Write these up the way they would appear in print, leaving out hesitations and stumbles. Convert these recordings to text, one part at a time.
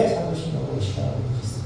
제 사도신경으로 시작하고 있습니다.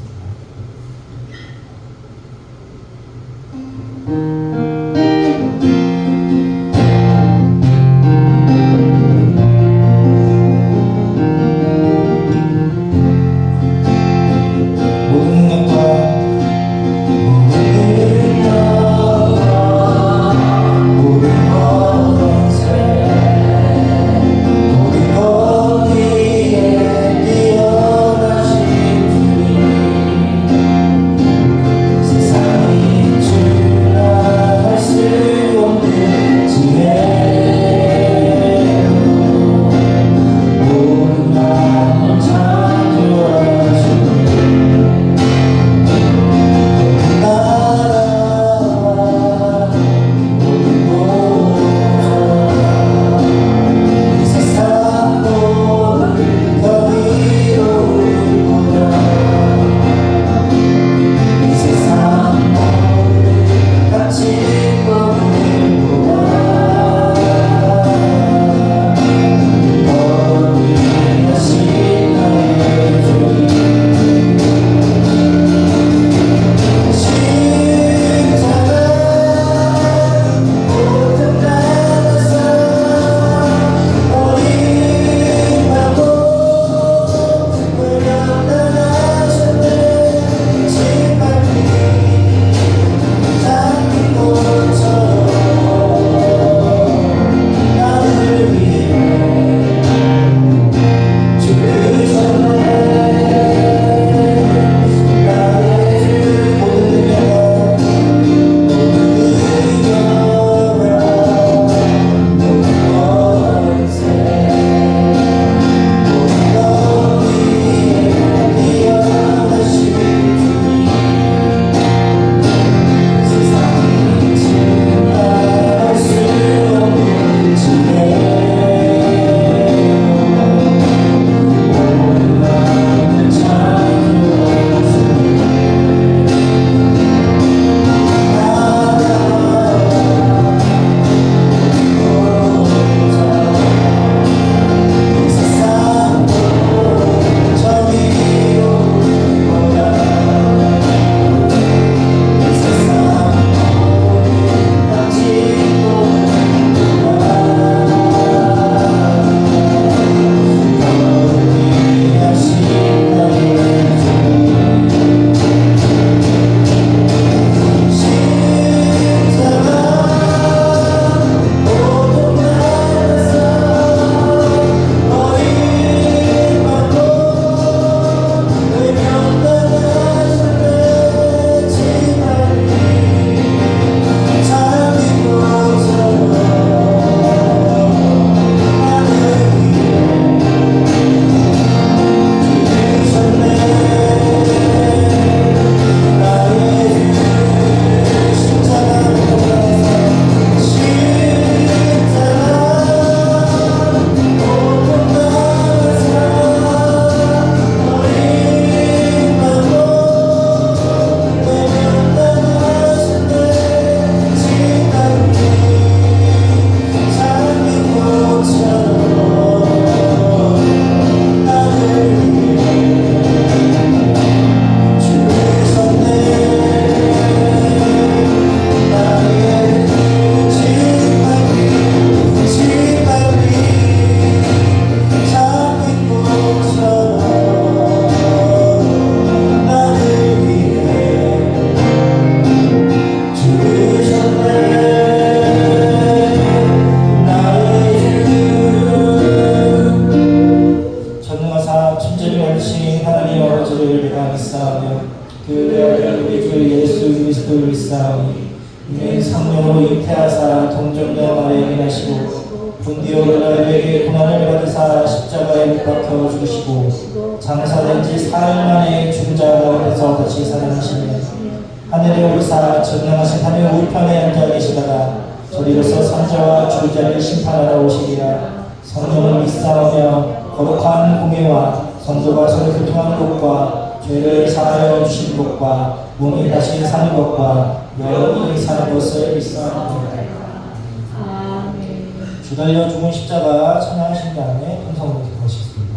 이는 성령으로 잉태하사 동정녀 마리아에게 나시고 분디오 르나에게 고난을 받으사 십자가에 못 박혀 죽으시고 장사된 지 사흘 만에 죽은 자 가운데서 다시 살아나시며 하늘에 오르사 전능하신 하늘 우편에 앉아 계시다가 저리로서 산자와 죽은 자를 심판하러 오시리라. 성령을 믿사오며 거룩한 공예와 성도가 서로 교통하는 것과 죄를 사하여 주신 것과 몸이 다시 사는 것과 영원히 사는 것을 믿사옵나이다. 주달려 죽은 십자가 찬양하신 다음에 음성으로 기도하시겠습니다.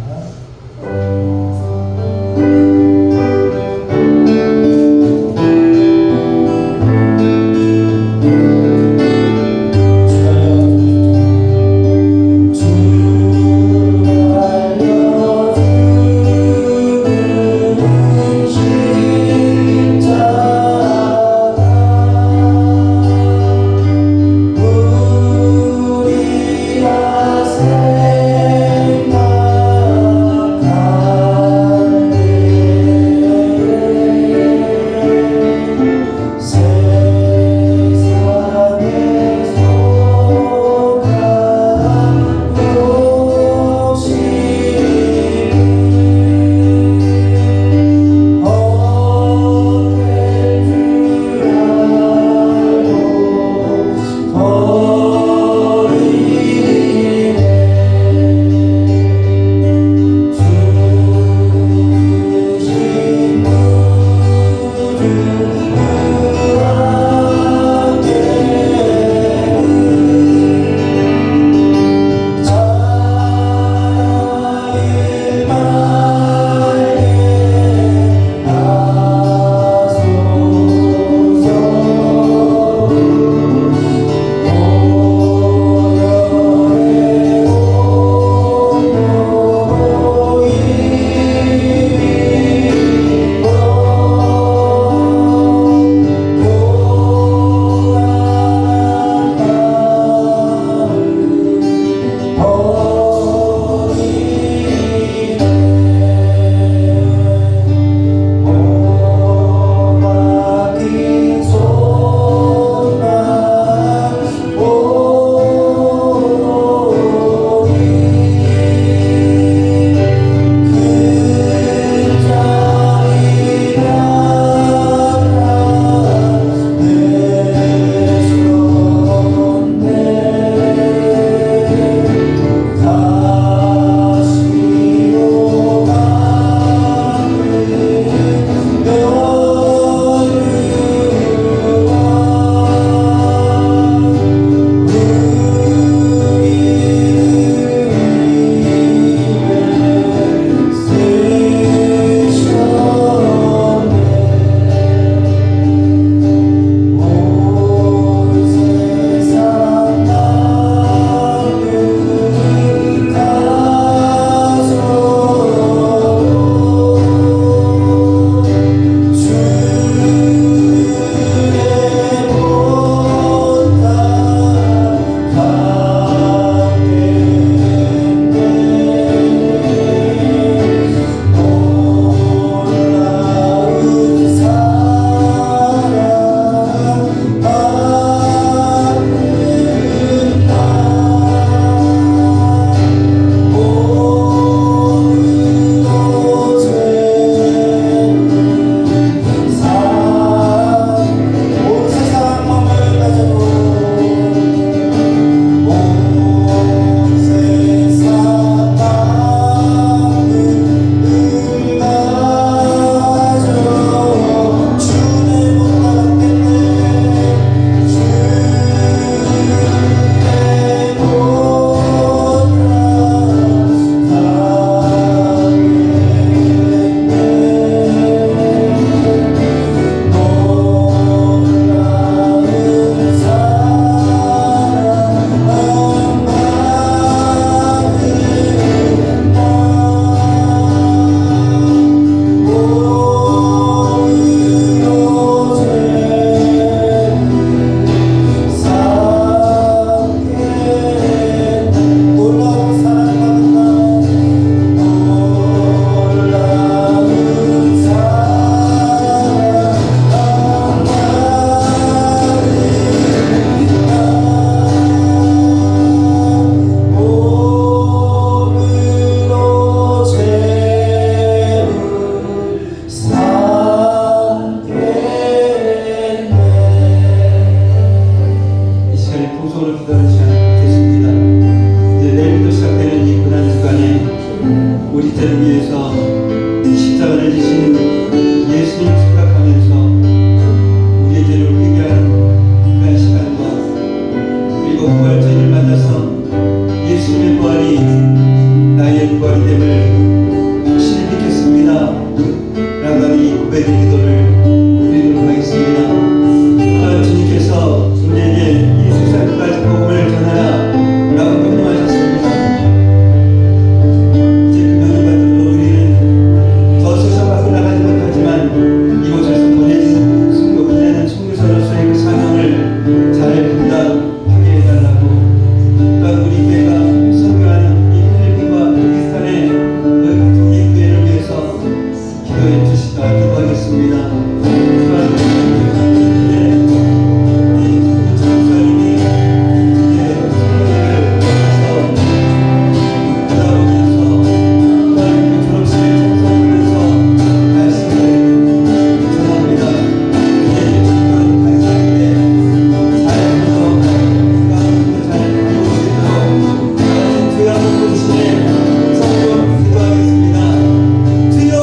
고백의 기도를 드리도록 하겠습니다. 주님께서 우리에게 이 세상까지 복음을 전하라 라고 명령하셨습니다. 이제 그 명령받들로 우리는 더 세상 밖으로 나가지 못하지만 이곳에서 보내는 선교사로서의 그 사명을 잘 감당하게 해달라고, 또한 우리 교회가 선교하는 이 필리핀과 파키스탄의 그 이 교회를 위해서 기도해 주시다 기도하겠습니다. 또한 전사님이 이제 선교를 가서 받아보면서 또한 그 졸업식을 참석하면서 말씀을 전합니다. 이제 중간 발사인데 잘 감독하고 잘 배울 수 있도록 주여 한번 주님 성령 기도하겠습니다. 주여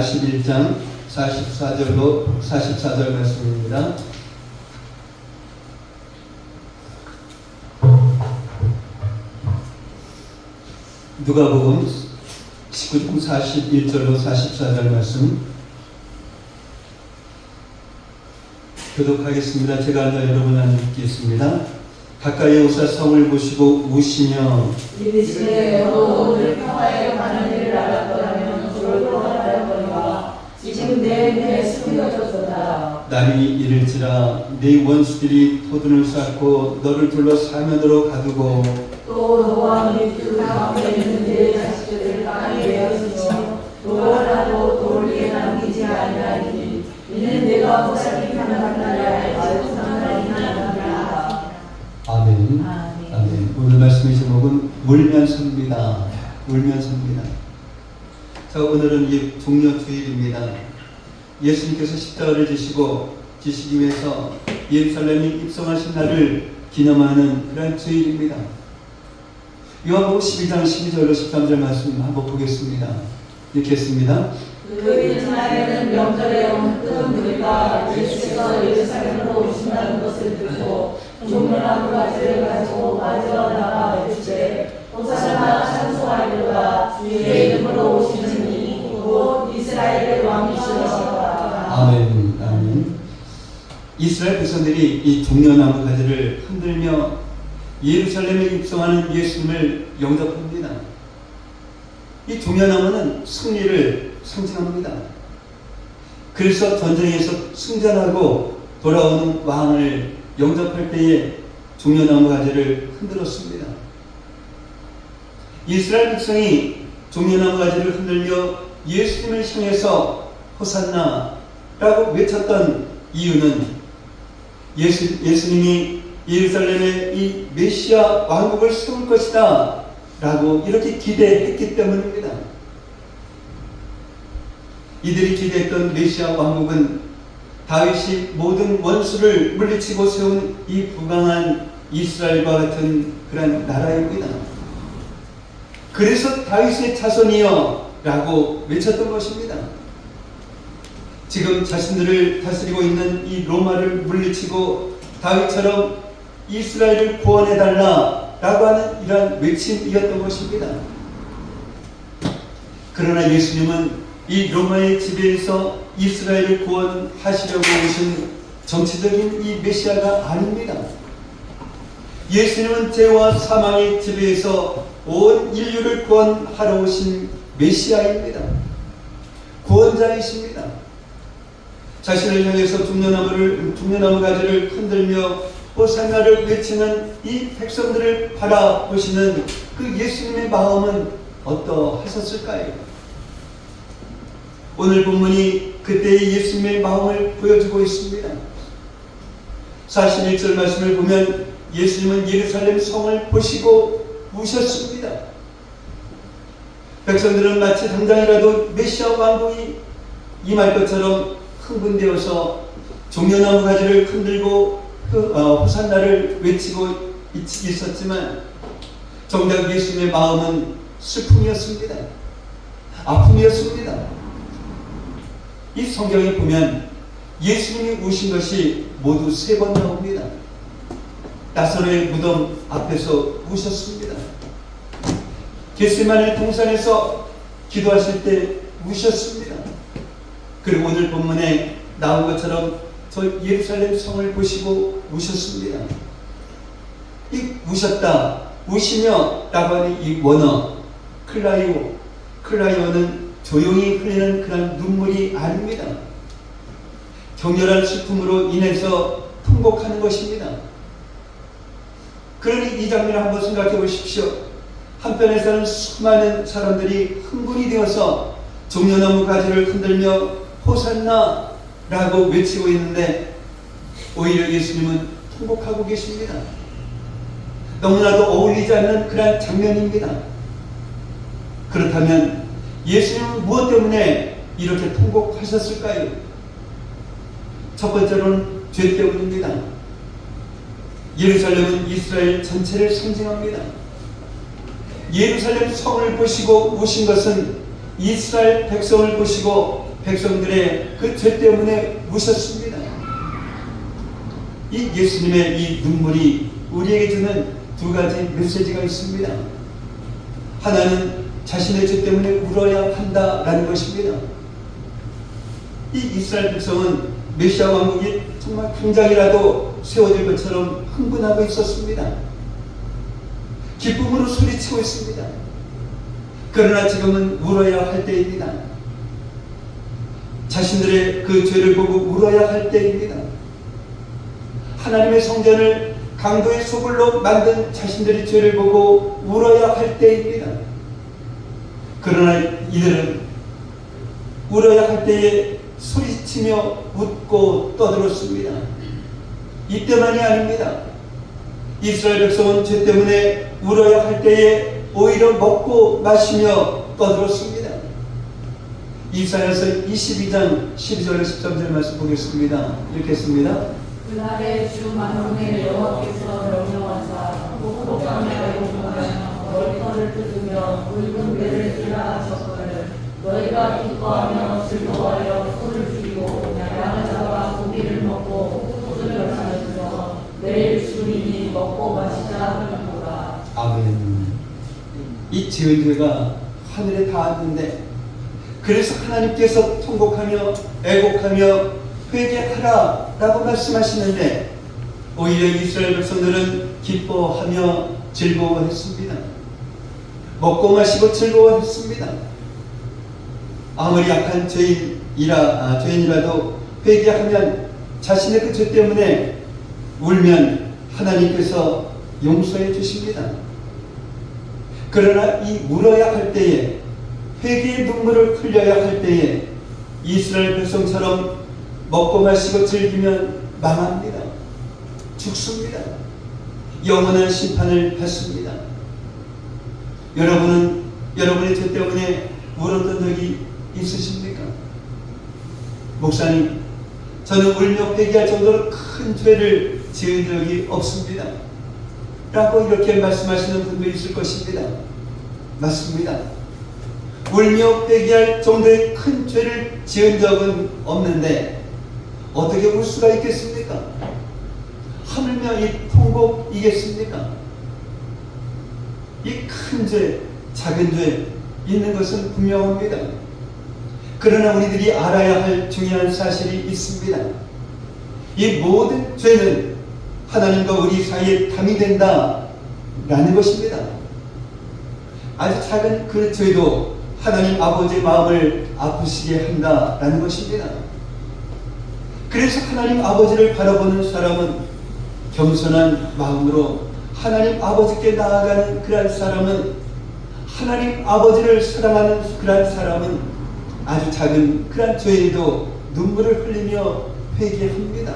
41장 44절로 44절 말씀입니다. 누가복음 19장 41절로 44절 말씀 교독하겠습니다. 제가 앉아 여러분 안에 읽겠습니다. 가까이 오사 성을 보시고 우시며 이르시되 너도 오늘 평화에 관한 일을 알았더라면 졸고 말하거니와 지금 내 숨겨졌도다. 날이 이를지라 네 원수들이 토둔을 쌓고 너를 둘러 사면으로 가두고 또 너와 네 가운데 있는 네 자식들을 땅에 내어주며 노하라도 돌 위에 남기지 아니하니 이는 내가 보살피 하나님 나라에 아주 상당히 나갑니다. 아멘. 아멘. 오늘 말씀의 제목은 울면서입니다. 울면서입니다. 자, 오늘은 이 종려 주일입니다. 예수님께서 십자가를 지시고 지시기 위해서 예루살렘에 입성하신 날을 기념하는 그런 주일입니다. 요한복음 12장 12절로 13절 말씀 한번 보겠습니다. 읽겠습니다. 그 이튿날에는 명절에 온 무리가 예수께서 예루살렘으로 오신다는 것을 듣고 종려나무 가지를 가지고 맞으러 나가 외치되 호산나 찬송하리로다 주의 이름으로 오시는 이는 곧 이스라엘의 왕이시로다. 아멘. 아멘. 이스라엘 백성들이 이 종려나무 가지를 흔들며 예루살렘에 입성하는 예수님을 영접합니다. 이 종려나무는 승리를 상징합니다. 그래서 전쟁에서 승전하고 돌아오는 왕을 영접할 때에 종려나무 가지를 흔들었습니다. 이스라엘 백성이 종려나무 가지를 흔들며 예수님을 향해서 호산나라고 외쳤던 이유는 예수님이 예루살렘에 이 메시아 왕국을 세울 것이다 라고 이렇게 기대했기 때문입니다. 이들이 기대했던 메시아 왕국은 다윗이 모든 원수를 물리치고 세운 이 부강한 이스라엘과 같은 그런 나라입니다. 그래서 다윗의 자손이여 라고 외쳤던 것입니다. 지금 자신들을 다스리고 있는 이 로마를 물리치고 다윗처럼 이스라엘을 구원해달라 라고 하는 이러한 외침이었던 것입니다. 그러나 예수님은 이 로마의 지배에서 이스라엘을 구원하시려고 오신 정치적인 이 메시아가 아닙니다. 예수님은 죄와 사망의 지배에서 온 인류를 구원하러 오신 메시아입니다. 구원자이십니다. 자신을 향해서 종려나무 가지를 흔들며 호산나를 외치는 이 백성들을 바라보시는 그 예수님의 마음은 어떠하셨을까요? 오늘 본문이 그때의 예수님의 마음을 보여주고 있습니다. 41절 말씀을 보면 예수님은 예루살렘 성을 보시고 우셨습니다. 백성들은 마치 당장이라도 메시아 왕국이 임할 것처럼 흥분되어서 종려나무 가지를 흔들고 호산나를 외치고 있었지만 정작 예수님의 마음은 슬픔이었습니다. 아픔이었습니다. 이 성경에 보면 예수님이 우신 것이 모두 3번 나옵니다. 나사로의 무덤 앞에서 우셨습니다. 겟세마네 동산에서 기도하실 때 우셨습니다. 그리고 오늘 본문에 나온 것처럼 저 예루살렘 성을 보시고 우셨습니다. 이 우셨다, 우시며 라고 하는 이 원어 클라이오는 조용히 흘리는 그런 눈물이 아닙니다. 격렬한 슬픔으로 인해서 통곡하는 것입니다. 그러니 이 장면을 한번 생각해 보십시오. 한편에서는 수많은 사람들이 흥분이 되어서 종려나무 가지를 흔들며 호산나 라고 외치고 있는데 오히려 예수님은 통곡하고 계십니다. 너무나도 어울리지 않는 그런 장면입니다. 그렇다면 예수님은 무엇 때문에 이렇게 통곡하셨을까요? 첫 번째로는 죄 때문입니다. 예루살렘은 이스라엘 전체를 상징합니다. 예루살렘 성을 보시고 우신 것은 이스라엘 백성을 보시고 백성들의 그 죄 때문에 우셨습니다. 이 예수님의 이 눈물이 우리에게 주는 두 가지 메시지가 있습니다. 하나는 자신의 죄 때문에 울어야 한다라는 것입니다. 이 이스라엘 백성은 메시아 왕국이 정말 당장이라도 세워질 것처럼 흥분하고 있었습니다. 기쁨으로 소리치고 있습니다. 그러나 지금은 울어야 할 때입니다. 자신들의 그 죄를 보고 울어야 할 때입니다. 하나님의 성전을 강도의 소굴로 만든 자신들의 죄를 보고 울어야 할 때입니다. 그러나 이들은 울어야 할 때에 소리치며 웃고 떠들었습니다. 이때만이 아닙니다. 이스라엘 백성은 죄 때문에 울어야 할 때에 오히려 먹고 마시며 떠들었습니다. 이사야서 22장 12절 13절 말씀 보겠습니다. 읽겠습니다. 그날에 주 만군의 여호와께서 명령하사 복독함에 용하며 머리털을 뜯으며 굵은 배를 지라 하셨거늘 너희가 기뻐하며 즐거워하여 소를 죽이고 양을 잡아 고기를 먹고 옷을 벗으며 내일 주인이 먹고 마시자 하는구나. 아멘. 이 지은 죄가 하늘에 닿았는데 그래서 하나님께서 통곡하며 애곡하며 회개하라 라고 말씀하시는데 오히려 이스라엘 백성들은 기뻐하며 즐거워했습니다. 먹고 마시고 즐거워했습니다. 아무리 약한 죄인이라도 회개하면 자신의 그 죄 때문에 울면 하나님께서 용서해 주십니다. 그러나 이 울어야 할 때에 회개의 눈물을 흘려야 할 때에 이스라엘 백성처럼 먹고 마시고 즐기면 망합니다. 죽습니다. 영원한 심판을 받습니다. 여러분은 여러분의 죄 때문에 울었던 적이 있으십니까? 목사님, 저는 울며 회개할 정도로 큰 죄를 지은 적이 없습니다. 라고 이렇게 말씀하시는 분도 있을 것입니다. 맞습니다. 울며 회개할 정도의 큰 죄를 지은 적은 없는데 어떻게 울 수가 있겠습니까? 하물며 이 통곡이겠습니까? 이 큰 죄, 작은 죄 있는 것은 분명합니다. 그러나 우리들이 알아야 할 중요한 사실이 있습니다. 이 모든 죄는 하나님과 우리 사이에 담이 된다라는 것입니다. 아주 작은 그 죄도 하나님 아버지의 마음을 아프시게 한다라는 것입니다. 그래서 하나님 아버지를 바라보는 사람은 겸손한 마음으로 하나님 아버지께 나아가는 그러한 사람은 하나님 아버지를 사랑하는 그러한 사람은 아주 작은 그러한 죄에도 눈물을 흘리며 회개합니다.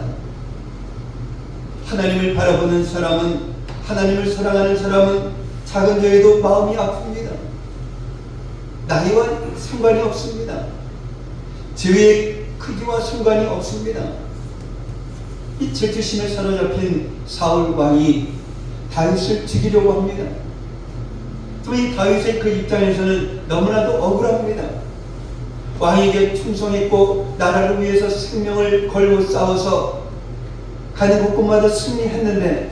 하나님을 바라보는 사람은 하나님을 사랑하는 사람은 작은 죄에도 마음이 아픕니다. 나이와 상관이 없습니다. 죄의 크기와 상관이 없습니다. 이 질투심에 사로잡힌 사울 왕이 다윗을 죽이려고 합니다. 또 이 다윗의 그 입장에서는 너무나도 억울합니다. 왕에게 충성했고 나라를 위해서 생명을 걸고 싸워서 가는 곳곳마다 승리했는데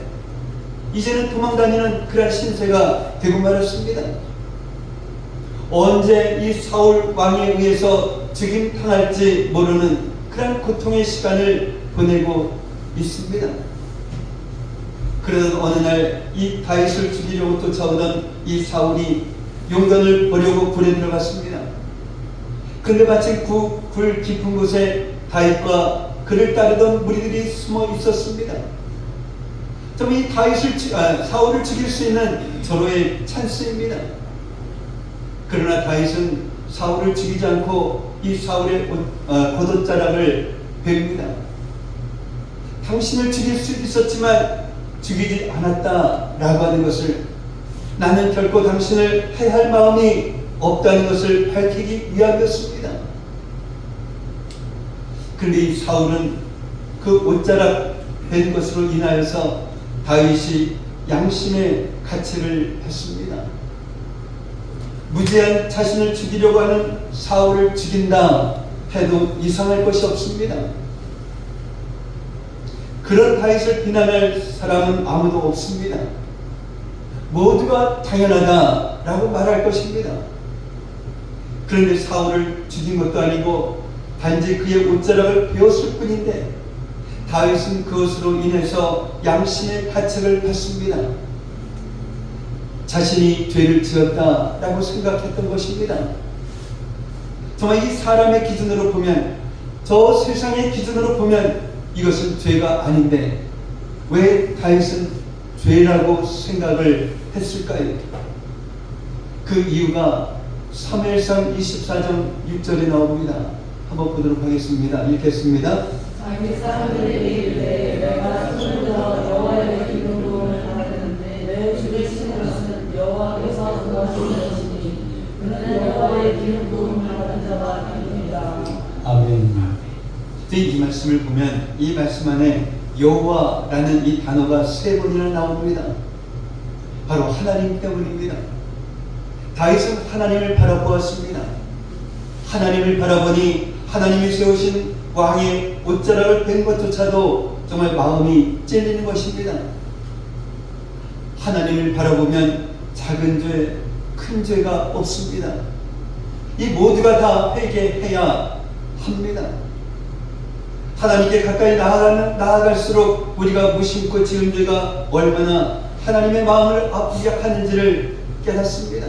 이제는 도망다니는 그런 신세가 되고 말았습니다. 언제 이 사울 왕에 의해서 죽임당할지 모르는 그런 고통의 시간을 보내고 있습니다. 그러던 어느 날 이 다윗을 죽이려고 쫓아오던 이 사울이 용변을 보려고 굴에 들어갔습니다. 근데 마침 그 굴 깊은 곳에 다윗과 그를 따르던 무리들이 숨어 있었습니다. 좀 이 사울을 죽일 수 있는 절호의 찬스입니다. 그러나 다윗은 사울을 죽이지 않고 이 사울의 겉옷자락을 뵙니다. 당신을 죽일 수 있었지만 죽이지 않았다라고 하는 것을, 나는 결코 당신을 해할 마음이 없다는 것을 밝히기 위함이었습니다. 그런데 이 사울은 그 옷자락 된 것으로 인하여서 다윗이 양심의 가책을 했습니다. 무지한 자신을 죽이려고 하는 사울을 죽인다 해도 이상할 것이 없습니다. 그런 다윗을 비난할 사람은 아무도 없습니다. 모두가 당연하다라고 말할 것입니다. 그런데 사울을 죽인 것도 아니고 단지 그의 옷자락을 베었을 뿐인데 다윗은 그것으로 인해서 양심의 가책을 받습니다. 자신이 죄를 지었다라고 생각했던 것입니다. 정말 이 사람의 기준으로 보면, 저 세상의 기준으로 보면 이것은 죄가 아닌데 왜 다윗은 죄라고 생각을 했을까요? 그 이유가 사무엘상 24장 6절에 나옵니다. 한번 보도록 하겠습니다. 읽겠습니다. 자기 사람들에게 이르되 내가 손을 들어 여호와의 기름 부음을 받았는데 내 주를 치는 것은 여호와께서 도와주는 것이니 그는 여호와의 기름 부음을 받은 자가 아닙니다. 아멘. 이 말씀을 보면 이 말씀 안에 여호와라는 이 단어가 3번이나 나옵니다. 바로 하나님 때문입니다. 다윗은 하나님을 바라보았습니다. 하나님을 바라보니 하나님이 세우신 왕의 옷자락을 뺀 것조차도 정말 마음이 찔리는 것입니다. 하나님을 바라보면 작은 죄, 큰 죄가 없습니다. 이 모두가 다 회개해야 합니다. 하나님께 가까이 나아갈수록 우리가 무심코 지은 죄가 얼마나 하나님의 마음을 아프게 하는지를 깨닫습니다.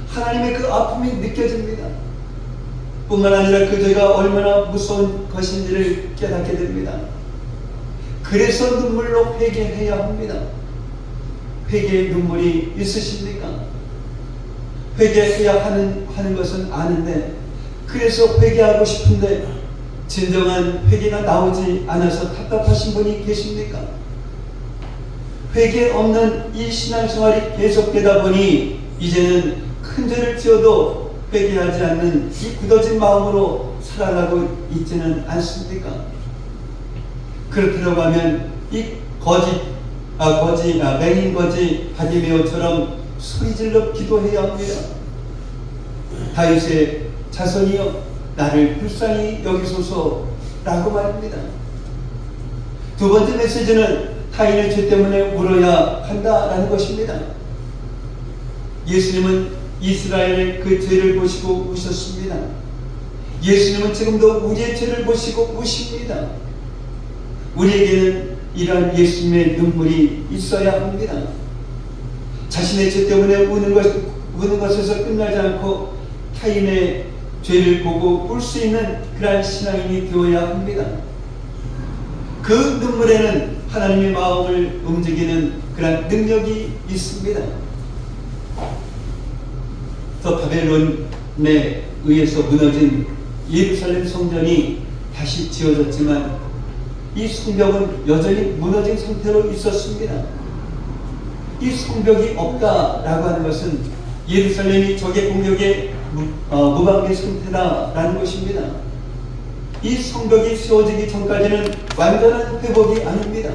하나님의 그 아픔이 느껴집니다. 뿐만 아니라 그 죄가 얼마나 무서운 것인지를 깨닫게 됩니다. 그래서 눈물로 회개해야 합니다. 회개의 눈물이 있으십니까? 회개해야 하는 것은 아는데, 그래서 회개하고 싶은데 진정한 회개가 나오지 않아서 답답하신 분이 계십니까? 회개 없는 이 신앙생활이 계속되다 보니 이제는 큰 죄를 지어도 회개하지 않는 이 굳어진 마음으로 살아가고 있지는 않습니까? 그렇다고 하면 이 맹인 거지 바디메오처럼 소리질러 기도해야 합니다. 다윗의 자손이여 나를 불쌍히 여기소서라고 말합니다. 두 번째 메시지는 타인의 죄 때문에 울어야 한다라는 것입니다. 예수님은 이스라엘의 그 죄를 보시고 우셨습니다. 예수님은 지금도 우리의 죄를 보시고 우십니다. 우리에게는 이러한 예수님의 눈물이 있어야 합니다. 자신의 죄 때문에 우는 것에서 끝나지 않고 타인의 죄를 보고 울 수 있는 그러한 신앙인이 되어야 합니다. 그 눈물에는 하나님의 마음을 움직이는 그러한 능력이 있습니다. 저 바벨론에 의해서 무너진 예루살렘 성전이 다시 지어졌지만 이 성벽은 여전히 무너진 상태로 있었습니다. 이 성벽이 없다라고 하는 것은 예루살렘이 적의 공격에 무방비 상태다라는 것입니다. 이 성벽이 세워지기 전까지는 완전한 회복이 아닙니다.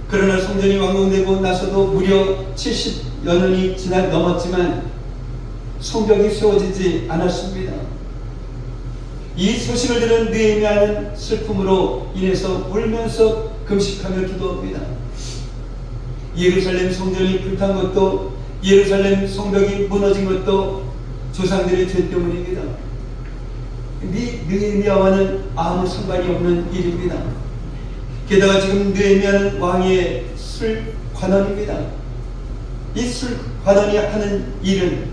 그러나 성전이 완공되고 나서도 무려 70여 년이 넘었지만 성벽이 세워지지 않았습니다. 이 소식을 들은 느헤미야는 슬픔으로 인해서 울면서 금식하며 기도합니다. 예루살렘 성전이 불탄 것도, 예루살렘 성벽이 무너진 것도 조상들의 죄 때문입니다. 느헤미야와는 아무 상관이 없는 일입니다. 게다가 지금 느헤미야는 왕의 술 관원입니다. 이 술 관원이 하는 일은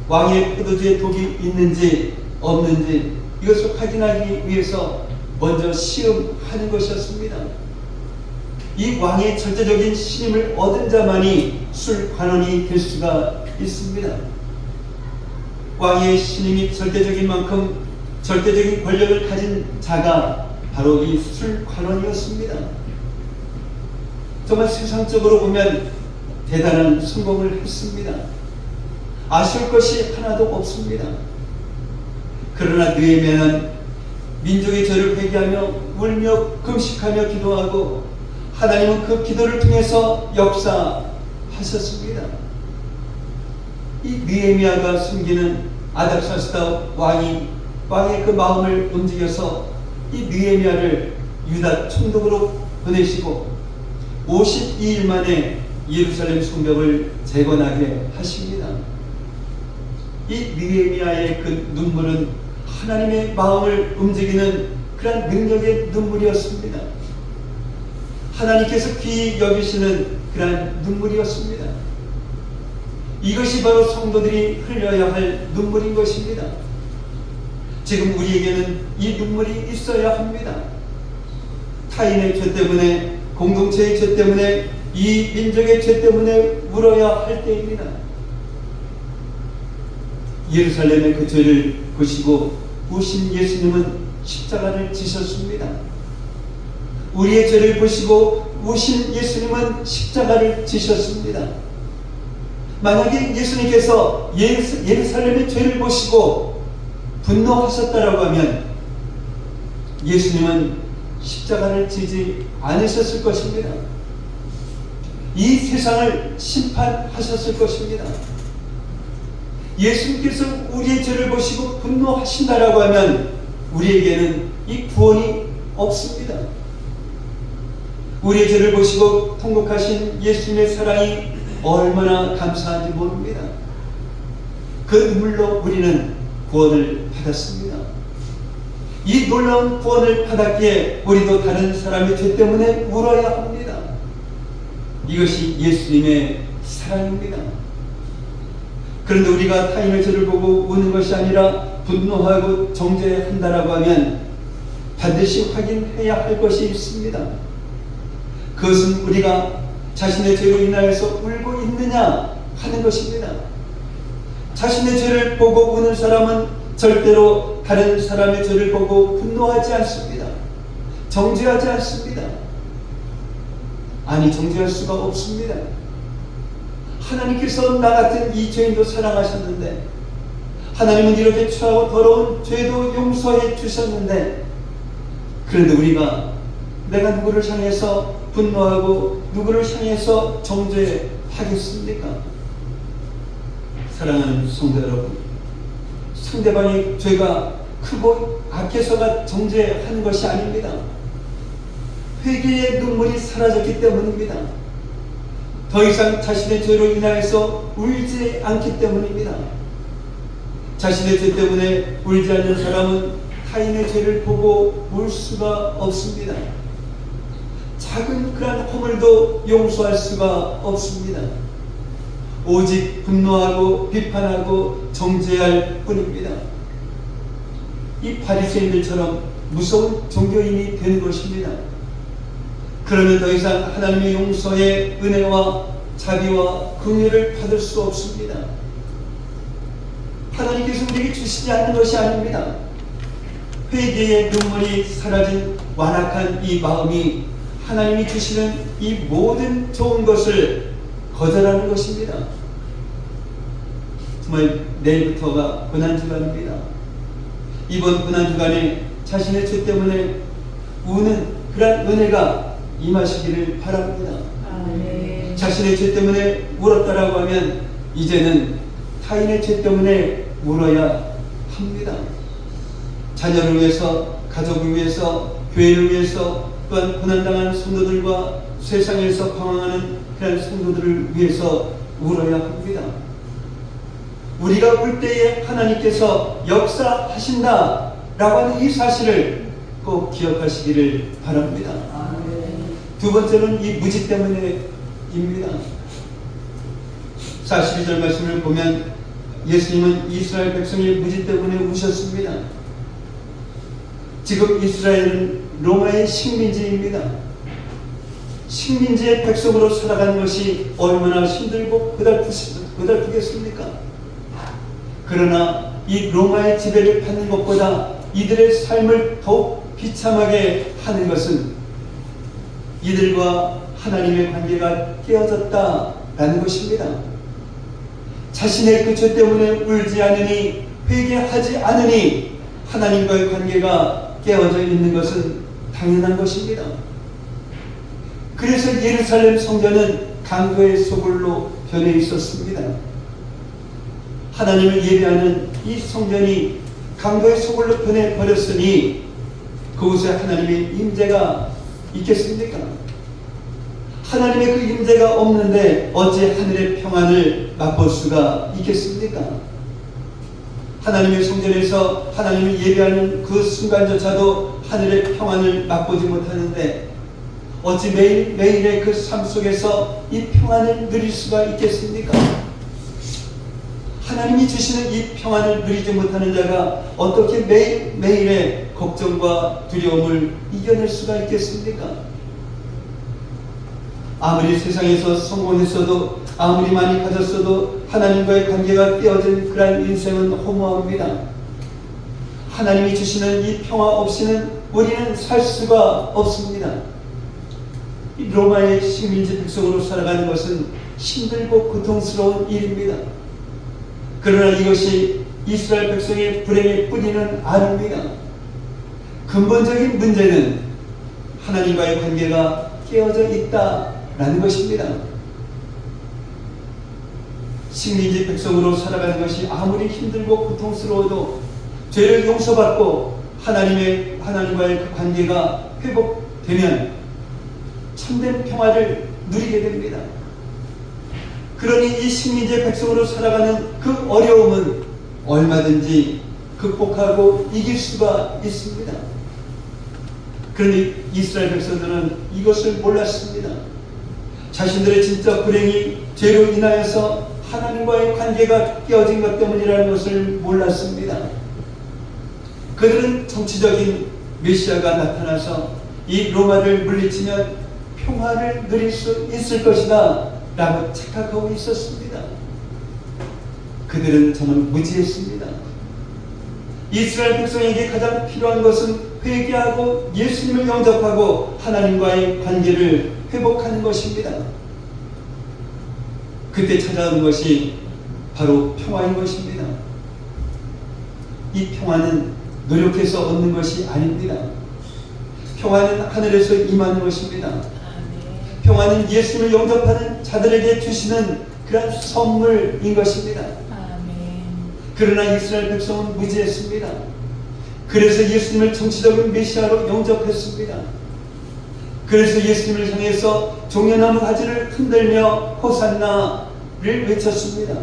왕의 포도주에 독이 있는지 없는지 이것을 확인하기 위해서 먼저 시험하는 것이었습니다. 이 왕의 절대적인 신임을 얻은 자만이 술 관원이 될 수가 있습니다. 왕의 신임이 절대적인 만큼 절대적인 권력을 가진 자가 바로 이 술 관원이었습니다. 정말 세상적으로 보면 대단한 성공을 했습니다. 아쉬울 것이 하나도 없습니다. 그러나 느헤미야는 민족의 죄를 회개하며 울며 금식하며 기도하고 하나님은 그 기도를 통해서 역사하셨습니다. 이 느헤미야가 숨기는 아닥사스다 왕의 그 마음을 움직여서 이 느헤미야를 유다 총독으로 보내시고 52일 만에 예루살렘 성벽을 재건하게 하십니다. 이 느헤미야의 그 눈물은 하나님의 마음을 움직이는 그런 능력의 눈물이었습니다. 하나님께서 귀히 여기시는 그런 눈물이었습니다. 이것이 바로 성도들이 흘려야 할 눈물인 것입니다. 지금 우리에게는 이 눈물이 있어야 합니다. 타인의 죄 때문에, 공동체의 죄 때문에, 이 민족의 죄 때문에 울어야 할 때입니다. 예루살렘의 그 죄를 보시고 우신 예수님은 십자가를 지셨습니다. 우리의 죄를 보시고 우신 예수님은 십자가를 지셨습니다. 만약에 예수님께서 예루살렘의 죄를 보시고 분노하셨다라고 하면 예수님은 십자가를 지지 않으셨을 것입니다. 이 세상을 심판하셨을 것입니다. 예수님께서 우리의 죄를 보시고 분노하신다라고 하면 우리에게는 이 구원이 없습니다. 우리의 죄를 보시고 통곡하신 예수님의 사랑이 얼마나 감사한지 모릅니다. 그 눈물로 우리는 구원을 받았습니다. 이 놀라운 구원을 받았기에 우리도 다른 사람의 죄 때문에 울어야 합니다. 이것이 예수님의 사랑입니다. 그런데 우리가 타인의 죄를 보고 우는 것이 아니라 분노하고 정죄한다라고 하면 반드시 확인해야 할 것이 있습니다. 그것은 우리가 자신의 죄로 인하여서 울고 있느냐 하는 것입니다. 자신의 죄를 보고 우는 사람은 절대로 다른 사람의 죄를 보고 분노하지 않습니다. 정죄하지 않습니다. 아니, 정죄할 수가 없습니다. 하나님께서 나 같은 이 죄인도 사랑하셨는데, 하나님은 이렇게 추하고 더러운 죄도 용서해 주셨는데, 그런데 우리가 내가 누구를 향해서 분노하고 누구를 향해서 정죄하겠습니까? 사랑하는 성도 여러분, 상대방의 죄가 크고 악해서가 정죄하는 것이 아닙니다. 회개의 눈물이 사라졌기 때문입니다. 더 이상 자신의 죄로 인하여서 울지 않기 때문입니다. 자신의 죄 때문에 울지 않는 사람은 타인의 죄를 보고 울 수가 없습니다. 작은 그런 허물도 용서할 수가 없습니다. 오직 분노하고 비판하고 정죄할 뿐입니다. 이 바리새인들처럼 무서운 종교인이 되는 것입니다. 그러면 더 이상 하나님의 용서의 은혜와 자비와 긍휼을 받을 수 없습니다. 하나님께서 우리에게 주시지 않는 것이 아닙니다. 회개의 눈물이 사라진 완악한 이 마음이 하나님이 주시는 이 모든 좋은 것을 거절하는 것입니다. 정말 내일부터가 고난주간입니다. 이번 고난주간에 자신의 죄 때문에 우는 그런 은혜가 임하시기를 바랍니다. 아멘. 자신의 죄 때문에 울었다라고 하면 이제는 타인의 죄 때문에 울어야 합니다. 자녀를 위해서, 가족을 위해서, 교회를 위해서, 또한 고난당한 성도들과 세상에서 방황하는 그런 성도들을 위해서 울어야 합니다. 우리가 울 때에 하나님께서 역사하신다 라고 하는 이 사실을 꼭 기억하시기를 바랍니다. 두 번째는 이 무지 때문에입니다. 42절 말씀을 보면 예수님은 이스라엘 백성의 무지 때문에 우셨습니다. 지금 이스라엘은 로마의 식민지입니다. 식민지의 백성으로 살아가는 것이 얼마나 힘들고 고달프겠습니까? 그러나 이 로마의 지배를 받는 것보다 이들의 삶을 더욱 비참하게 하는 것은 이들과 하나님의 관계가 깨어졌다라는 것입니다. 자신의 그 죄 때문에 울지 않으니, 회개하지 않으니 하나님과의 관계가 깨어져 있는 것은 당연한 것입니다. 그래서 예루살렘 성전은 강도의 소굴로 변해 있었습니다. 하나님을 예배하는 이 성전이 강도의 소굴로 변해버렸으니 그곳에 하나님의 임재가 있겠습니까? 하나님의 그 임재가 없는데 어찌 하늘의 평안을 맛볼 수가 있겠습니까? 하나님의 성전에서 하나님을 예배하는 그 순간조차도 하늘의 평안을 맛보지 못하는데 어찌 매일매일의 그 삶 속에서 이 평안을 누릴 수가 있겠습니까? 하나님이 주시는 이 평안을 누리지 못하는 자가 어떻게 매일매일의 걱정과 두려움을 이겨낼 수가 있겠습니까? 아무리 세상에서 성공했어도 아무리 많이 가졌어도 하나님과의 관계가 깨어진 그런 인생은 허무합니다. 하나님이 주시는 이 평화 없이는 우리는 살 수가 없습니다. 이 로마의 식민지 백성으로 살아가는 것은 힘들고 고통스러운 일입니다. 그러나 이것이 이스라엘 백성의 불행의 뿌리는 아닙니다. 근본적인 문제는 하나님과의 관계가 깨어져 있다라는 것입니다. 식민지 백성으로 살아가는 것이 아무리 힘들고 고통스러워도 죄를 용서받고 하나님과의 그 관계가 회복되면 참된 평화를 누리게 됩니다. 그러니 이 식민지 백성으로 살아가는 그 어려움은 얼마든지 극복하고 이길 수가 있습니다. 그런데 이스라엘 백성들은 이것을 몰랐습니다. 자신들의 진짜 불행이 죄로 인하여서 하나님과의 관계가 깨어진 것 때문이라는 것을 몰랐습니다. 그들은 정치적인 메시아가 나타나서 이 로마를 물리치면 평화를 누릴 수 있을 것이다 라고 착각하고 있었습니다. 그들은 정말 무지했습니다. 이스라엘 백성에게 가장 필요한 것은 회개하고 예수님을 영접하고 하나님과의 관계를 회복하는 것입니다. 그때 찾아온 것이 바로 평화인 것입니다. 이 평화는 노력해서 얻는 것이 아닙니다. 평화는 하늘에서 임하는 것입니다. 평화는 예수님을 영접하는 자들에게 주시는 그런 선물인 것입니다. 그러나 이스라엘 백성은 무지했습니다. 그래서 예수님을 정치적인 메시아로 영접했습니다. 그래서 예수님을 향해서 종려나무 가지를 흔들며 호산나를 외쳤습니다.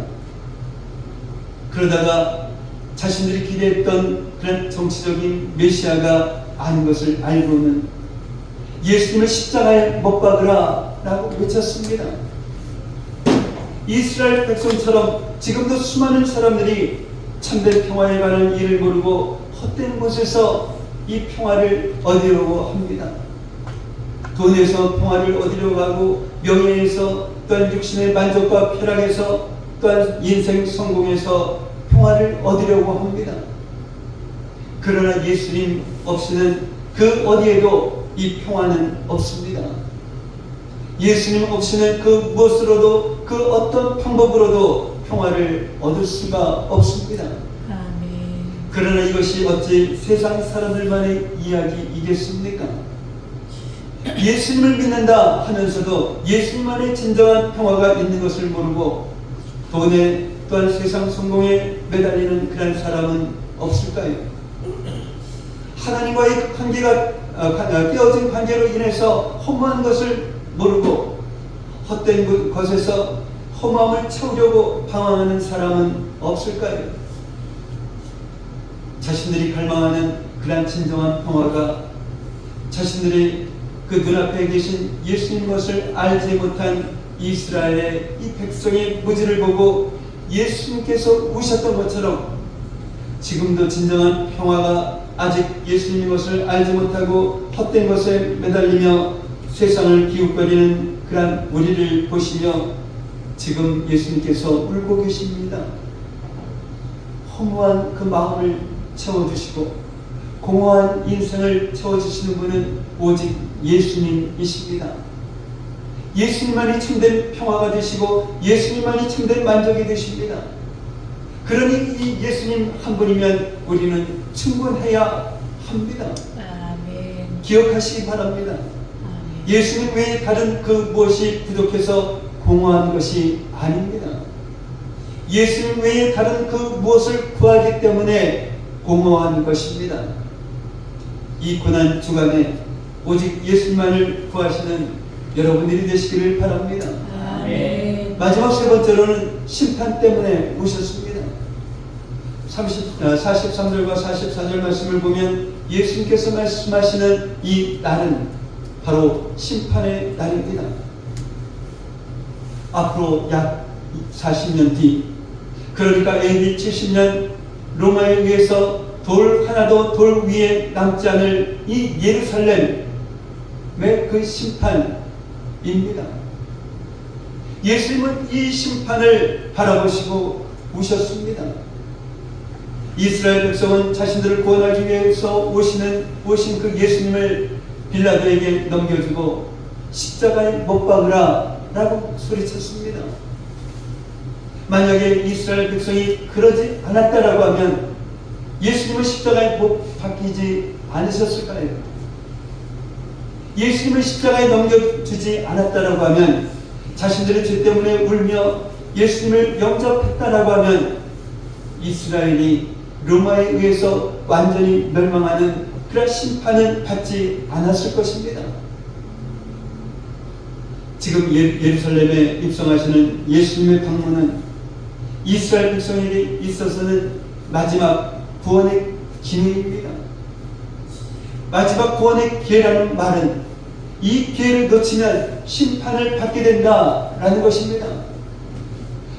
그러다가 자신들이 기대했던 그런 정치적인 메시아가 아닌 것을 알고는 예수님을 십자가에 못 박으라 라고 외쳤습니다. 이스라엘 백성처럼 지금도 수많은 사람들이 참된 평화에 관한 일을 모르고 헛된 곳에서 이 평화를 얻으려고 합니다. 돈에서 평화를 얻으려고 하고 명예에서 또한 육신의 만족과 쾌락에서 또한 인생 성공에서 평화를 얻으려고 합니다. 그러나 예수님 없이는 그 어디에도 이 평화는 없습니다. 예수님 없이는 그 무엇으로도 그 어떤 방법으로도 평화를 얻을 수가 없습니다. 그러나 이것이 어찌 세상 사람들만의 이야기이겠습니까? 예수님을 믿는다 하면서도 예수님만의 진정한 평화가 있는 것을 모르고 돈에 또한 세상 성공에 매달리는 그런 사람은 없을까요? 하나님과의 관계가 깨어진 관계로 인해서 허무한 것을 모르고 헛된 것에서 허무함을 채우려고 방황하는 사람은 없을까요? 자신들이 갈망하는 그런 진정한 평화가 자신들이 그 눈앞에 계신 예수님 것을 알지 못한 이스라엘의 이 백성의 무지를 보고 예수님께서 우셨던 것처럼 지금도 진정한 평화가 아직 예수님 것을 알지 못하고 헛된 것에 매달리며 세상을 기웃거리는 그런 우리를 보시며 지금 예수님께서 울고 계십니다. 허무한 그 마음을 채워주시고 공허한 인생을 채워주시는 분은 오직 예수님이십니다. 예수님만이 참된 평화가 되시고 예수님만이 참된 만족이 되십니다. 그러니 이 예수님 한 분이면 우리는 충분해야 합니다. 기억하시기 바랍니다. 예수님 외에 다른 그 무엇이 부족해서 공허한 것이 아닙니다. 예수님 외에 다른 그 무엇을 구하기 때문에 공허한 것입니다. 이 고난 주간에 오직 예수님만을 구하시는 여러분들이 되시기를 바랍니다. 아멘. 마지막 세 번째로는 심판 때문에 오셨습니다. 43절과 44절 말씀을 보면 예수님께서 말씀하시는 이 날은 바로 심판의 날입니다. 앞으로 약 40년 뒤, 그러니까 AD 70년 로마에 의해서 돌 하나도 돌 위에 남지 않을 이 예루살렘의 그 심판입니다. 예수님은 이 심판을 바라보시고 오셨습니다. 이스라엘 백성은 자신들을 구원하기 위해서 오신 그 예수님을 빌라도에게 넘겨주고 십자가에 못 박으라 라고 소리쳤습니다. 만약에 이스라엘 백성이 그러지 않았다라고 하면 예수님을 십자가에 못 박히지 않으셨을까요? 예수님을 십자가에 넘겨주지 않았다라고 하면, 자신들의 죄 때문에 울며 예수님을 영접했다라고 하면 이스라엘이 로마에 의해서 완전히 멸망하는 그런 심판은 받지 않았을 것입니다. 지금 예루살렘에 입성하시는 예수님의 방문은 이스라엘 백성에게 있어서는 마지막 구원의 기능입니다. 마지막 구원의 기회라는 말은 이 기회를 놓치면 심판을 받게 된다라는 것입니다.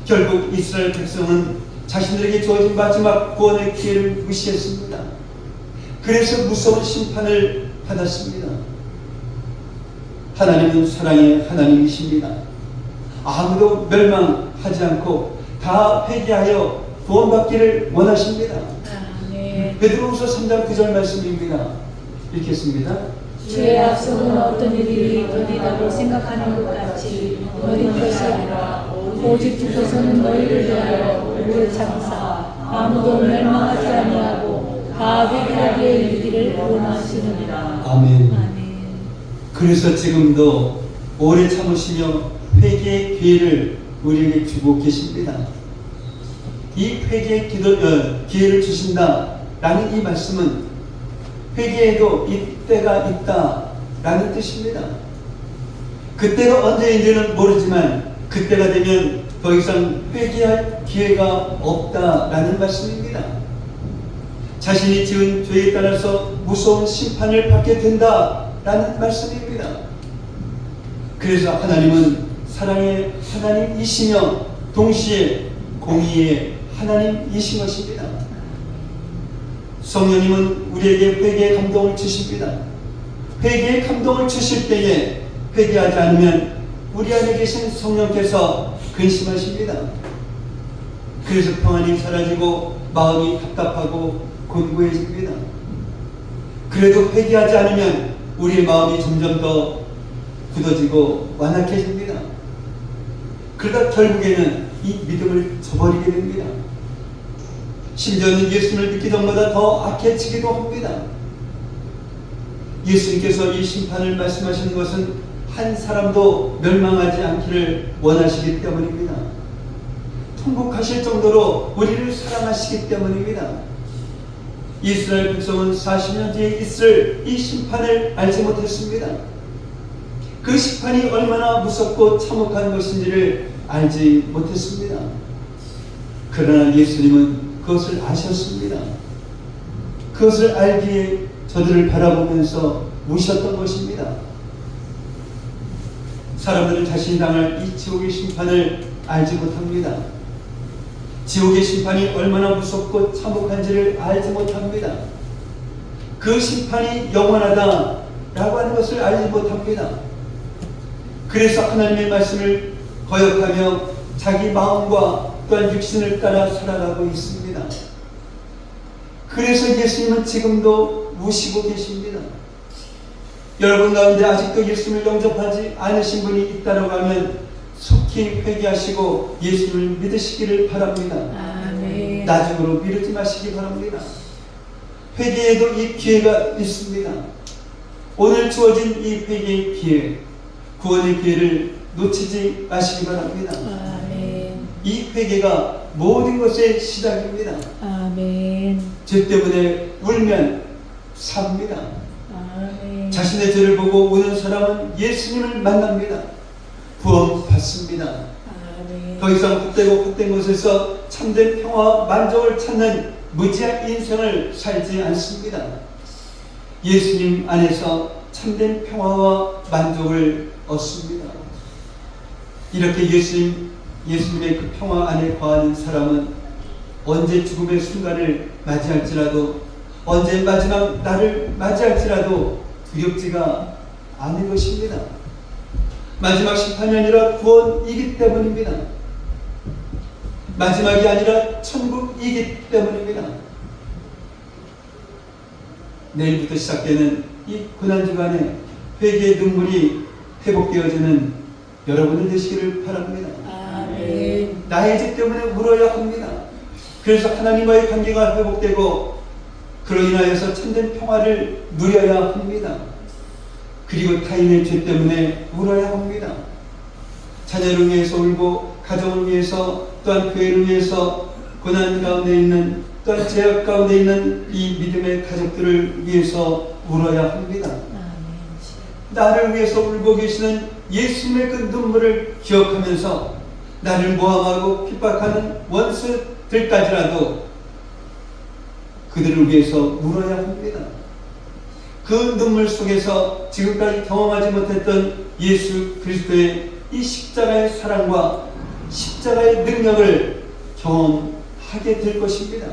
결국 이스라엘 백성은 자신들에게 주어진 마지막 구원의 기회를 무시했습니다. 그래서 무서운 심판을 받았습니다. 하나님은 사랑의 하나님이십니다. 아무도 멸망하지 않고 다 회개하여 구원받기를 원하십니다. 아멘. 베드로후서 3장 9절 말씀입니다. 읽겠습니다. 주의 약속은 어떤 일이 더디다고 생각하는 것 같이 더딘 것이 아니라 오직 주께서는 너희를 대하여 오래 참사 아무도 멸망하지 아니하고 다 회개하게 이르기를 원하시느니라. 아멘. 아멘. 그래서 지금도 오래 참으시며 회개의 기회를 우리에게 주고 계십니다. 이 회개의 기회를 주신다라는 이 말씀은 회개에도 이때가 있다라는 뜻입니다. 그때가 언제인지는 모르지만 그때가 되면 더 이상 회개할 기회가 없다라는 말씀입니다. 자신이 지은 죄에 따라서 무서운 심판을 받게 된다라는 말씀입니다. 그래서 하나님은 사랑의 하나님이시며 동시에 공의의 하나님이신 것입니다. 성령님은 우리에게 회개의 감동을 주십니다. 회개의 감동을 주실 때에 회개하지 않으면 우리 안에 계신 성령께서 근심하십니다. 그래서 평안이 사라지고 마음이 답답하고 곤고해집니다. 그래도 회개하지 않으면 우리의 마음이 점점 더 굳어지고 완악해집니다. 그러다 결국에는 이 믿음을 저버리게 됩니다. 심지어는 예수님을 믿기 전보다 더 악해지기도 합니다. 예수님께서 이 심판을 말씀하시는 것은 한 사람도 멸망하지 않기를 원하시기 때문입니다. 통곡하실 정도로 우리를 사랑하시기 때문입니다. 이스라엘 백성은 40년 뒤에 있을 이 심판을 알지 못했습니다. 그 심판이 얼마나 무섭고 참혹한 것인지를 알지 못했습니다. 그러나 예수님은 그것을 아셨습니다. 그것을 알기에 저들을 바라보면서 우셨던 것입니다. 사람들은 자신이 당할 이 지옥의 심판을 알지 못합니다. 지옥의 심판이 얼마나 무섭고 참혹한지를 알지 못합니다. 그 심판이 영원하다라고 하는 것을 알지 못합니다. 그래서 하나님의 말씀을 거역하며 자기 마음과 또한 육신을 따라 살아가고 있습니다. 그래서 예수님은 지금도 우시고 계십니다. 여러분 가운데 아직도 예수님을 영접하지 않으신 분이 있다고 하면 속히 회개하시고 예수님을 믿으시기를 바랍니다. 아멘. 나중으로 미루지 마시기 바랍니다. 회개에도 이 기회가 있습니다. 오늘 주어진 이 회개의 기회, 구원의 기회를 놓치지 마시기 바랍니다. 아멘. 이 회개가 모든 것의 시작입니다. 아멘. 죄 때문에 울면 삽니다. 아멘. 자신의 죄를 보고 우는 사람은 예수님을 만납니다. 구원 받습니다. 아멘. 더 이상 헛되고 헛된 곳에서 참된 평화와 만족을 찾는 무지한 인생을 살지 않습니다. 예수님 안에서 참된 평화와 만족을 얻습니다. 이렇게 예수님의 그 평화 안에 거하는 사람은 언제 죽음의 순간을 맞이할지라도, 언제 마지막 날을 맞이할지라도 두렵지가 않을 것입니다. 마지막 심판이 아니라 구원이기 때문입니다. 마지막이 아니라 천국이기 때문입니다. 내일부터 시작되는 이 고난주간에 회개의 눈물이 회복되어지는 여러분이 되시기를 바랍니다. 아멘. 나의 죄 때문에 울어야 합니다. 그래서 하나님과의 관계가 회복되고 그로 인하여서 참된 평화를 누려야 합니다. 그리고 타인의 죄 때문에 울어야 합니다. 자녀를 위해서 울고, 가정을 위해서, 또한 교회를 위해서, 고난 가운데 있는, 또한 죄악 가운데 있는 이 믿음의 가족들을 위해서 울어야 합니다. 나를 위해서 울고 계시는 예수님의 그 눈물을 기억하면서 나를 모함하고 핍박하는 원수들까지라도 그들을 위해서 울어야 합니다. 그 눈물 속에서 지금까지 경험하지 못했던 예수 그리스도의 이 십자가의 사랑과 십자가의 능력을 경험하게 될 것입니다.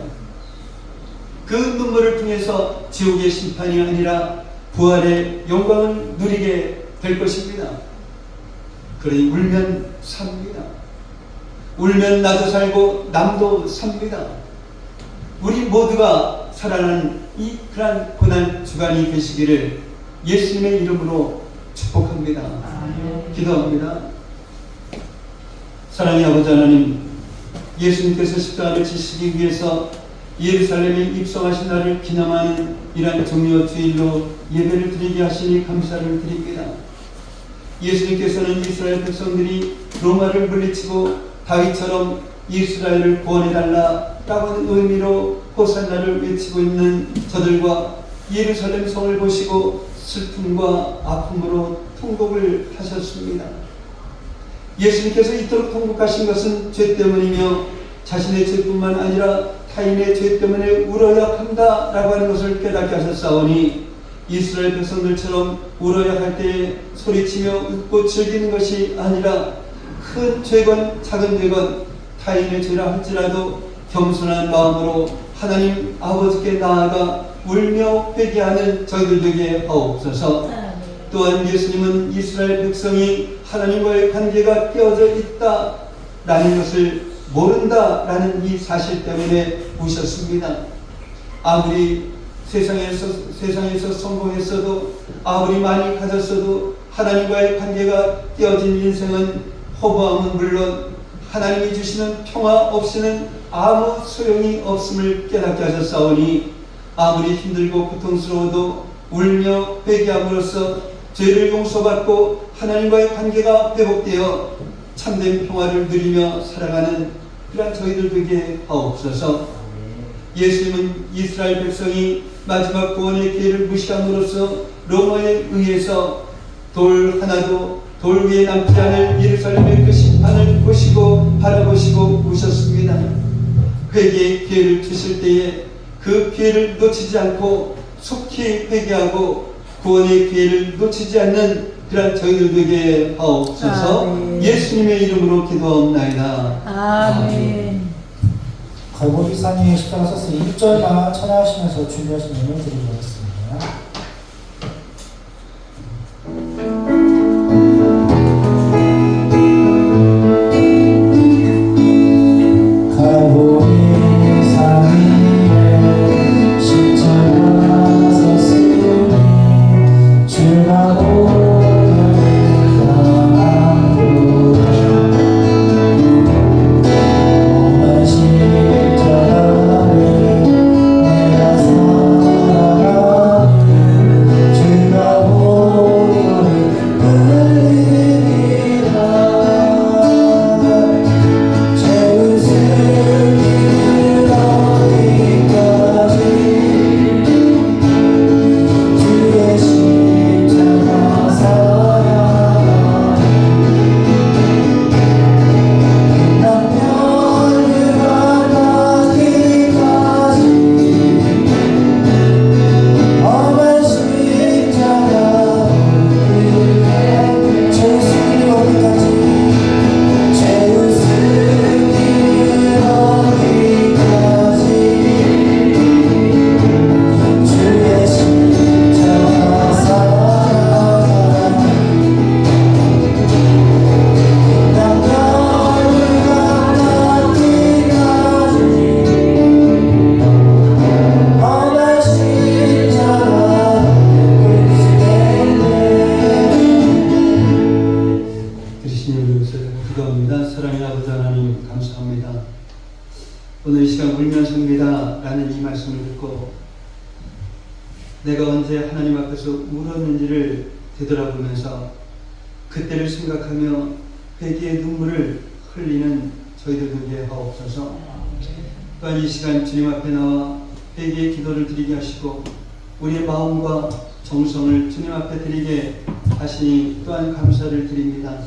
그 눈물을 통해서 지옥의 심판이 아니라 부활의 영광을 누리게 될 것입니다. 그러니 울면 삽니다. 울면 나도 살고 남도 삽니다. 우리 모두가 살아나는 이 그러한 고난 주간이 되시기를 예수님의 이름으로 축복합니다. 기도합니다. 사랑의 아버지 하나님, 예수님께서 십자가를 지시기 위해서 예루살렘에 입성하신 날을 기념하는 이러한 종려 주일로 예배를 드리게 하시니 감사를 드립니다. 예수님께서는 이스라엘 백성들이 로마를 물리치고 다윗처럼 이스라엘을 구원해달라 라고 하는 의미로 호산나를 외치고 있는 저들과 예루살렘 성을 보시고 슬픔과 아픔으로 통곡을 하셨습니다. 예수님께서 이토록 통곡하신 것은 죄 때문이며 자신의 죄뿐만 아니라 타인의 죄 때문에 울어야 한다라고 하는 것을 깨닫게 하셨사오니 이스라엘 백성들처럼 울어야 할 때에 소리치며 웃고 즐기는 것이 아니라 큰 죄건 작은 죄건 타인의 죄라 할지라도 겸손한 마음으로 하나님 아버지께 나아가 울며 회개하는 저희들 되게 하옵소서. 또한 예수님은 이스라엘 백성이 하나님과의 관계가 깨어져 있다라는 것을 모른다라는 이 사실 때문에 우셨습니다. 아무리 세상에서 성공했어도, 아무리 많이 가졌어도 하나님과의 관계가 깨어진 인생은 허무함은 물론 하나님이 주시는 평화 없이는 아무 소용이 없음을 깨닫게 하셨사오니 아무리 힘들고 고통스러워도 울며 회개함으로써 죄를 용서받고 하나님과의 관계가 회복되어 참된 평화를 누리며 살아가는 그러한 저희들 되게 하옵소서. 예수님은 이스라엘 백성이 마지막 구원의 기회를 무시함으로써 로마에 의해서 돌 하나도 돌 위에 남지 않을 예루살렘의 그 심판을 보시고 바라보시고 우셨습니다. 회개의 기회를 주실 때에 그 기회를 놓치지 않고 속히 회개하고 구원의 기회를 놓치지 않는 그런 저희들 되게 하옵소서. 예수님의 이름으로 기도하옵나이다. 아멘. 걸보기 산 위에 십자가 서서 1절만 찬양하시면서 준비하신 예물 드리겠습니다. 십자가를 내가 살아가는 내가 언제 하나님 앞에서 울었는지를 되돌아보면서 그때를 생각하며 회개의 눈물을 흘리는 저희들 되게 하옵소서. 또한 이 시간 주님 앞에 나와 회개의 기도를 드리게 하시고 우리의 마음과 정성을 주님 앞에 드리게 하시니 또한 감사를 드립니다.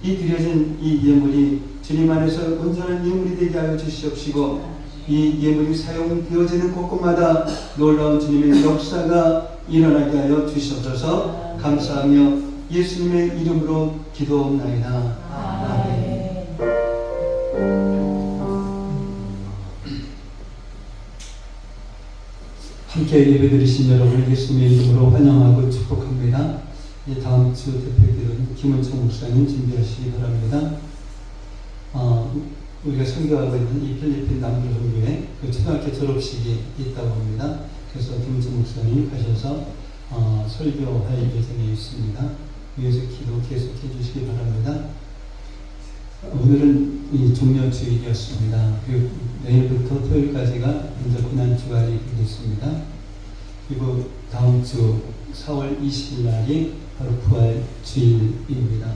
이 드려진 이 예물이 주님 안에서 온전한 예물이 되게 하여 주시옵시고 이 예물이 사용되어지는 곳곳마다 놀라운 주님의 역사가 일어나게 하여 주시옵소서. 감사하며 예수님의 이름으로 기도옵나이다. 아멘. 함께 예배드리신 여러분을 예수님의 이름으로 환영하고 축복합니다. 다음 주 대표기도는 김은총 목사님 준비하시기 바랍니다. 우리가 선교하고 있는 이 필리핀 남부 선교회 그 초등학교 졸업식이 있다고 합니다. 그래서 김은총 목사님 가셔서 설교할 예정에 있습니다. 위에서 기도 계속해 주시기 바랍니다. 오늘은 이 종료주일이었습니다. 그리고 내일부터 토요일까지가 먼저 고난 주간이 되겠습니다. 그리고 다음 주 4월 20일 날이 바로 부활 주일입니다.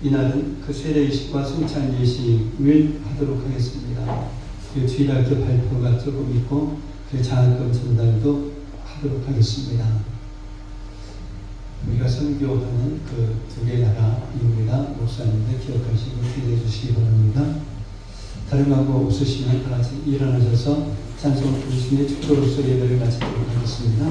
이날은 그 세례의식과 성찬 예식을 하도록 하겠습니다. 그리고 주일학교 발표가 조금 있고 그 장학금 전달도 하도록 하겠습니다. 우리가 선교하는 그 두 개의 나라입니다. 목사님들 기억하시고 기대해 주시기 바랍니다. 다름하고 없으시면 다 같이 일어나셔서 찬송 부르심의 축도로서 예배를 마치도록 하겠습니다.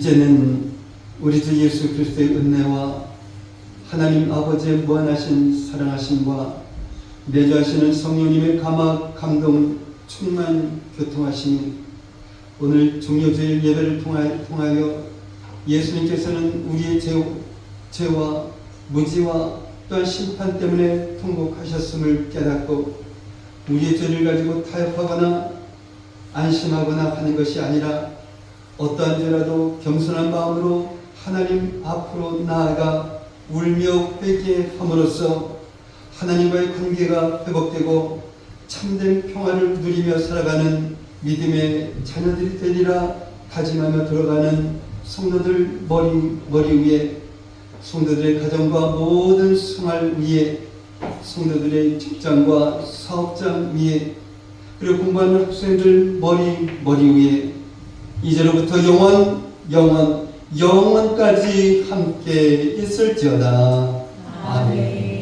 이제는 우리 주 예수 그리스도의 은혜와 하나님 아버지의 무한하신 사랑하심과 내주하시는 성령님의 감화, 감동, 충만 교통하심이 오늘 종료주일 예배를 통하여 예수님께서는 우리의 죄와 무지와 또한 심판 때문에 통곡하셨음을 깨닫고 우리의 죄를 가지고 타협하거나 안심하거나 하는 것이 아니라 어떠한 죄라도 겸손한 마음으로 하나님 앞으로 나아가 울며 회개함으로써 하나님과의 관계가 회복되고 참된 평화를 누리며 살아가는 믿음의 자녀들이 되리라 다짐하며 들어가는 성도들 머리 위에, 성도들의 가정과 모든 생활 위에, 성도들의 직장과 사업장 위에, 그리고 공부하는 학생들 머리 위에 이제로부터 영원까지 함께 있을지어다. 아멘.